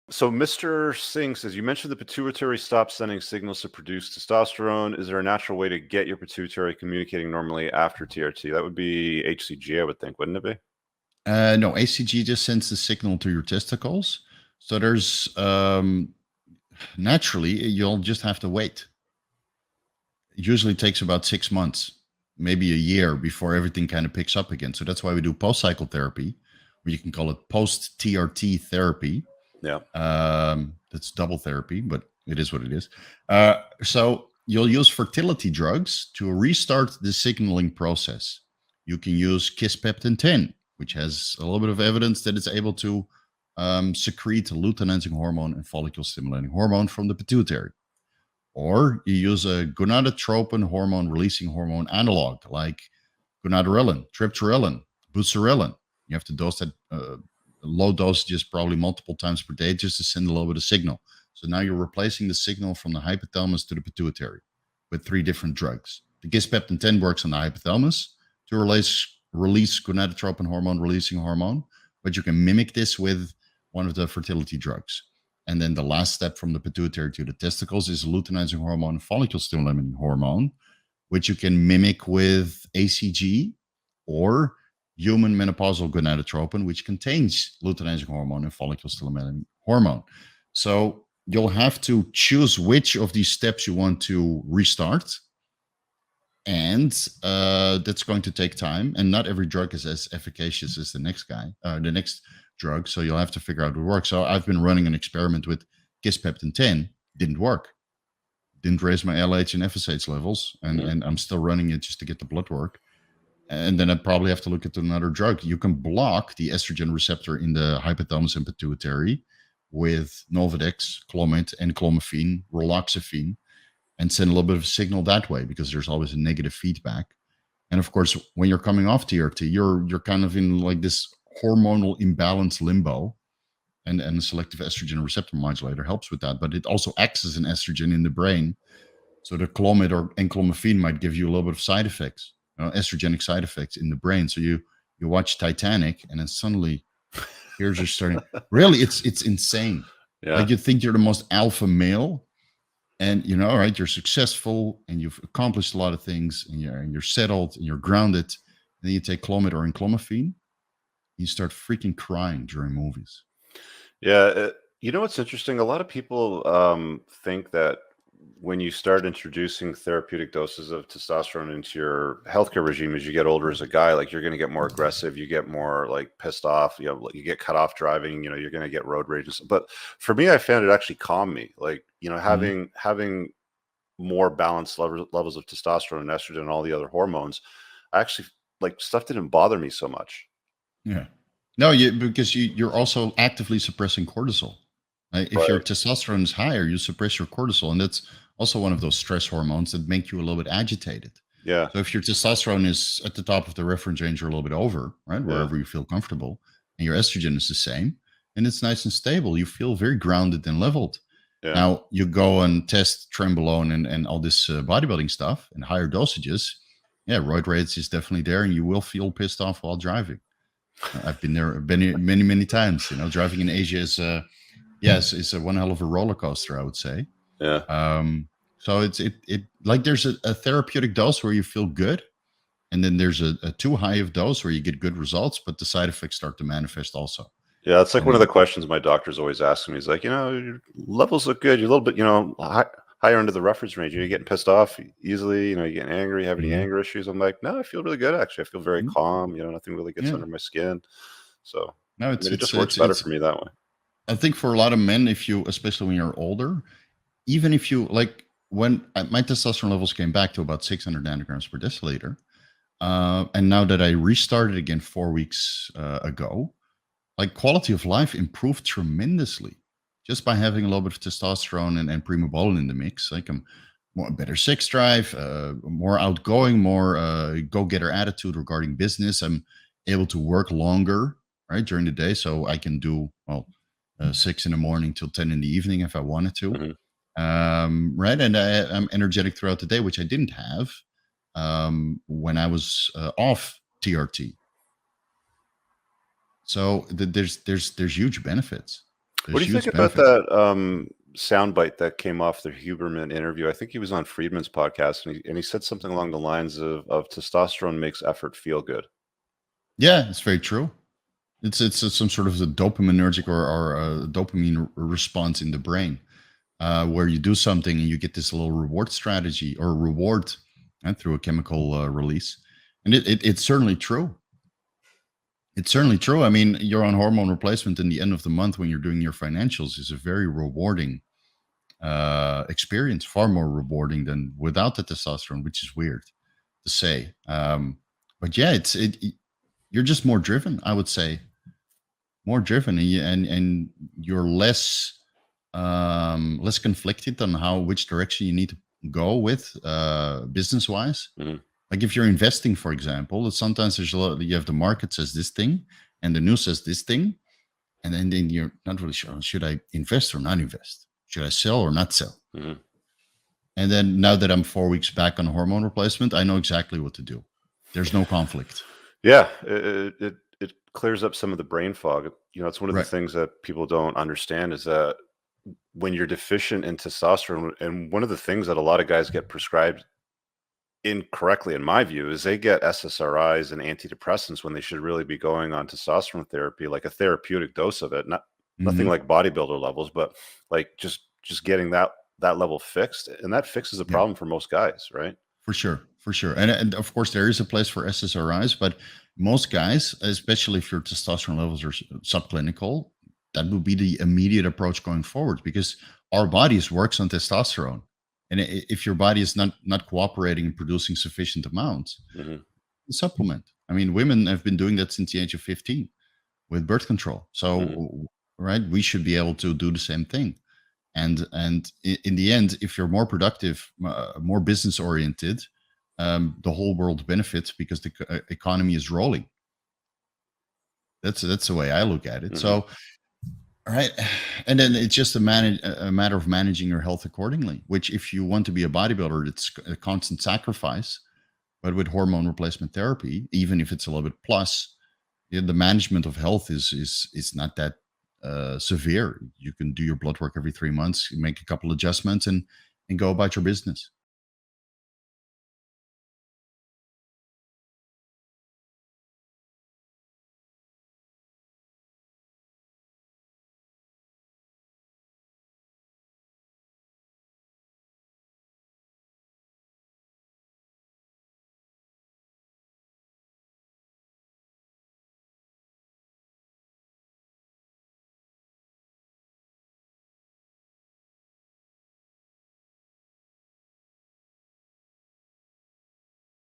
So Mr. Singh says, you mentioned the pituitary stops sending signals to produce testosterone. Is there a natural way to get your pituitary communicating normally after TRT? That would be HCG, I would think, wouldn't it be? No, ACG just sends the signal to your testicles. So there's naturally you'll just have to wait. It usually takes about 6 months, maybe a year before everything kind of picks up again. So that's why we do post-cycle therapy, or you can call it post-TRT therapy. Yeah. That's double therapy, but it is what it is. So you'll use fertility drugs to restart the signaling process. You can use Kispeptin 10, which has a little bit of evidence that it's able to secrete luteinizing hormone and follicle stimulating hormone from the pituitary. Or you use a gonadotropin hormone releasing hormone analog like gonadorelin, triptorelin, buserelin. You have to dose that low dosages, probably multiple times per day, just to send a little bit of signal. So now you're replacing the signal from the hypothalamus to the pituitary with 3 different drugs. The Kispeptin 10 works on the hypothalamus to release gonadotropin hormone releasing hormone, but you can mimic this with one of the fertility drugs. And then the last step from the pituitary to the testicles is luteinizing hormone, follicle stimulating hormone, which you can mimic with ACG or human menopausal gonadotropin, which contains luteinizing hormone and follicle stimulating hormone. So you'll have to choose which of these steps you want to restart. And that's going to take time. And not every drug is as efficacious as the next drug. So you'll have to figure out what works. So I've been running an experiment with Kispeptin 10. Didn't work. Didn't raise my LH and FSH levels. And I'm still running it just to get the blood work. And then I'd probably have to look at another drug. You can block the estrogen receptor in the hypothalamus and pituitary with Nolvadex, Clomid, and Clomiphene, Raloxifene, and send a little bit of a signal that way because there's always a negative feedback. And of course, when you're coming off TRT, you're kind of in like this hormonal imbalance limbo, and the selective estrogen receptor modulator helps with that. But it also acts as an estrogen in the brain, so the Clomid or enclomiphene might give you a little bit of side effects, estrogenic side effects in the brain. So you watch Titanic, and then suddenly here's your starting. Really, it's insane. Yeah. Like you think you're the most alpha male, and all right, you're successful and you've accomplished a lot of things, and you're settled and you're grounded. And then you take Clomid or enclomiphene, you start freaking crying during movies. Yeah. You know what's interesting? A lot of people think that when you start introducing therapeutic doses of testosterone into your healthcare regime as you get older as a guy, like you're going to get more aggressive, you get more like pissed off, you get cut off driving, you're going to get road rage. But for me, I found it actually calmed me. Like, having more balanced levels of testosterone and estrogen and all the other hormones, actually like stuff didn't bother me so much. Yeah. No, because you're also actively suppressing cortisol. If your testosterone is higher, you suppress your cortisol, and that's also one of those stress hormones that make you a little bit agitated. Yeah. So if your testosterone is at the top of the reference range or a little bit over, right, wherever you feel comfortable, and your estrogen is the same, and it's nice and stable, you feel very grounded and leveled. Yeah. Now you go and test trenbolone and all this bodybuilding stuff in higher dosages. Yeah, roid rage is definitely there, and you will feel pissed off while driving. I've been there many, many times. Driving in Asia is it's a one hell of a roller coaster, I would say. Yeah. So it's like there's a therapeutic dose where you feel good, and then there's a too high of dose where you get good results, but the side effects start to manifest also. Yeah, it's like one of the questions my doctor's always asking me. He's like, your levels look good. You're a little bit, higher into the reference range. You're getting pissed off easily. You're getting angry. You have any anger issues? I'm like, no, I feel really good, actually. I feel very calm. Nothing really gets under my skin. So no, it just works better for me that way. I think for a lot of men, especially when you're older, even if you like, when my testosterone levels came back to about 600 nanograms per deciliter, and now that I restarted again 4 weeks ago, like quality of life improved tremendously just by having a little bit of testosterone and primobolan in the mix. Like I'm better sex drive, more outgoing, more go-getter attitude regarding business. I'm able to work longer, right, during the day, so I can do 6 in the morning till 10 in the evening if I wanted to. Right, and I'm energetic throughout the day, which I didn't have when I was off TRT. So there's huge benefits. What do There's you think huge about benefits. that soundbite that came off the Huberman interview? I think he was on Friedman's podcast, and he said something along the lines of testosterone makes effort feel good. Yeah, it's very true. It's some sort of a dopaminergic or a dopamine response in the brain, where you do something and you get this little reward strategy or reward through a chemical release, and it's certainly true. It's certainly true. I mean, you're on hormone replacement in the end of the month when you're doing your financials is a very rewarding experience, far more rewarding than without the testosterone, which is weird to say. But yeah, you're just more driven, I would say, more driven, and you're less conflicted on which direction you need to go with business wise. Hmm. Like if you're investing, for example, sometimes there's a lot. You have the market says this thing, and the news says this thing, and then you're not really sure. Should I invest or not invest? Should I sell or not sell? Hmm. And then now that I'm 4 weeks back on hormone replacement, I know exactly what to do. There's no conflict. Yeah, it clears up some of the brain fog. It's one of the Right. things that people don't understand is that when you're deficient in testosterone, and one of the things that a lot of guys get prescribed incorrectly, in my view, is they get SSRIs and antidepressants when they should really be going on testosterone therapy, like a therapeutic dose of it. Nothing Hmm. like bodybuilder levels, but like just getting that level fixed, and that fixes the Yeah. problem for most guys, right? For sure, for sure. And of course, there is a place for SSRIs, but most guys, especially if your testosterone levels are subclinical, that would be the immediate approach going forward because our bodies works on testosterone. And if your body is not cooperating and producing sufficient amounts, Hmm. supplement. I mean, women have been doing that since the age of 15 with birth control. Hmm. So, right, we should be able to do the same thing. And in the end, if you're more productive, more business oriented, the whole world benefits because the economy is rolling. That's the way I look at it. Hmm. So, all right, and then it's just a matter of managing your health accordingly. Which, if you want to be a bodybuilder, it's a constant sacrifice. But with hormone replacement therapy, even if it's a little bit plus, yeah, the management of health is not that severe. You can do your blood work every 3 months, make a couple adjustments, and go about your business.